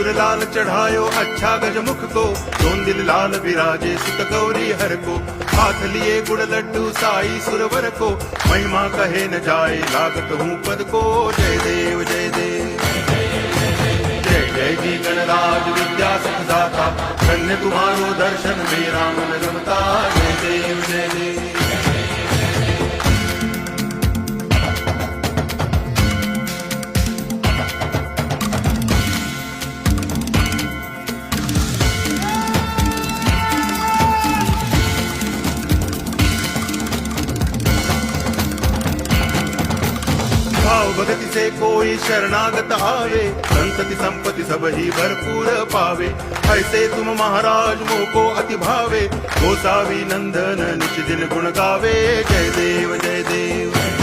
सिंदूर लाल चढ़ायो अच्छा गजमुख को, दोन दिल लाल विराजे सुत गौरी हर को, हाथ लिए गुड़ लड्डू साई सुरवर को, महिमा कहे न जाए लागत हूँ पद को। जय देव जय देव जय जय जी गणराज विद्या सुख दाता, धन्य तुम्हारो दर्शन मेरा मन रमता। जय देव जय देव भाव भगति से कोई शरणागत आवे, संतति संपत्ति सब ही भरपूर पावे। ऐसे तुम महाराज मोको अति भावे, गोसावी नंदन निच दिन गुण गावे। जय देव जय देव